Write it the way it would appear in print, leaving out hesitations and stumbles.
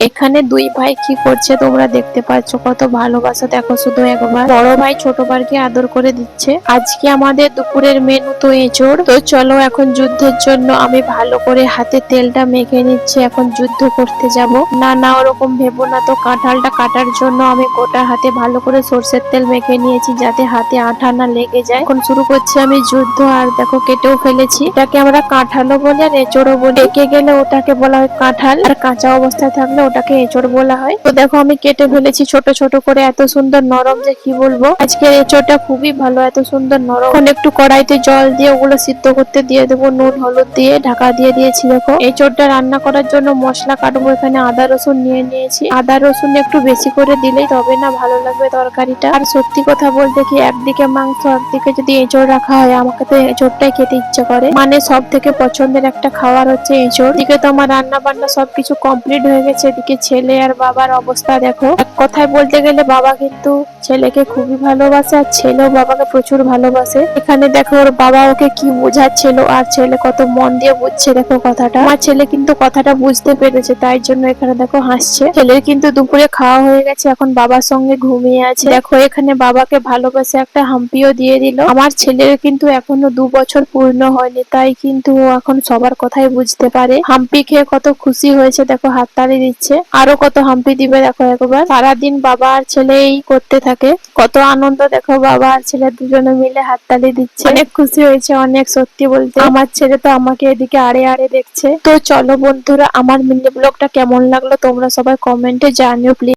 এখানে দুই ভাই কি করছে তোমরা দেখতে পাচ্ছ, কত ভালোবাসা দেখো শুধু একবার। বড় ভাই ছোট ভাইকে আদর করে দিচ্ছে। আজকে আমাদের দুপুরের মেনু তো এঁচোড়। তো চলো এখন যুদ্ধের জন্য আমি ভালো করে হাতে তেলটা মেখে নিচ্ছি, এখন যুদ্ধ করতে যাব। না না ওরকম ভেবো না, তো কাঁঠালটা কাটার জন্য আমি গোটা হাতে ভালো করে সর্ষের তেল মেখে নিয়েছি যাতে হাতে আঠা না লেগে যায়। এখন শুরু করছি আমি যুদ্ধ। আর দেখো কেটেও ফেলেছি। এটাকে আমরা কাঁঠালও বলি আর এঁচোড়ও বলি। পেকে গেলে ওটাকে বলা হয় কাঁঠাল, আর কাঁচা অবস্থায় থাকলে ওটাকে এঁচোড় বলা হয়। তো দেখো আমি কেটে ফেলেছি ছোট ছোট করে, এত সুন্দর নরম যে কি বলবো। আজকের এঁচোড়টা খুবই ভালো, এত সুন্দর নরম। এখন একটু কড়াইতে জল দিয়ে ওগুলো সিদ্ধ করতে দিয়ে দেবো, নুন হলুদ দিয়ে ঢাকা দিয়ে দিয়েছি। দেখো এঁচোড়টা রান্না করার জন্য মশলা কাটবো। এখানে আদা রসুন নিয়ে নিয়েছি। আদা রসুন একটু বেশি করে দিলেই তবে না ভালো লাগবে তরকারিটা। আর সত্যি কথা বলতে কি, একদিকে মাংস একদিকে যদি এঁচোড় রাখা হয়, আমাকে তো এঁচোড়টাই খেতে ইচ্ছে করে। মানে সব থেকে পছন্দের একটা খাবার হচ্ছে এঁচোড়। এদিকে তো আমার রান্না বান্না সবকিছু কমপ্লিট হয়ে গেছে। এদিকে ছেলে আর বাবার অবস্থা দেখো। এক কথায় বলতে গেলে বাবা কিন্তু ছেলেকে খুবই ভালোবাসে, আর ছেলেও বাবাকে প্রচুর ভালোবাসে। এখানে দেখো ওর বাবা ওকে কি বোঝাচ্ছিল, আর ছেলে কত মন দিয়ে বুঝছে দেখো কথাটা। আমার ছেলে কিন্তু কথাটা বুঝতে পেরেছে, তাই জন্য এখানে দেখো হাসছে। ছেলের কিন্তু দুপুরে খাওয়া হয়ে গেছে, এখন বাবার সঙ্গে ঘুমিয়ে আছে। দেখো এখানে বাবাকে ভালোবাসে একটা হাম্পিও দিয়ে দিল। আমার ছেলের কিন্তু এখনো 2 বছর পূর্ণ হয়নি, তাই কিন্তু ও এখন সবার কথাই বুঝতে পারে। হাম্পি খেয়ে কত খুশি হয়েছে দেখো, হাততালি দিচ্ছে। আরো কত হাম্পি দিবে দেখো একবার। সারাদিন বাবা আর ছেলে এই করতে থাকে, কত আনন্দ দেখো। বাবা আর ছেলে দুজনে মিলে হাততালি দিচ্ছে, অনেক খুশি হয়েছে অনেক। সত্যি বলতে আমার ছেলে তো আমাকে এদিকে আড়ে আড়ে দেখছে। তো চলো বন্ধুরা, আমার মিনি ব্লগটা কেমন লাগলো তোমরা সবাই কমেন্টে জানিও প্লিজ।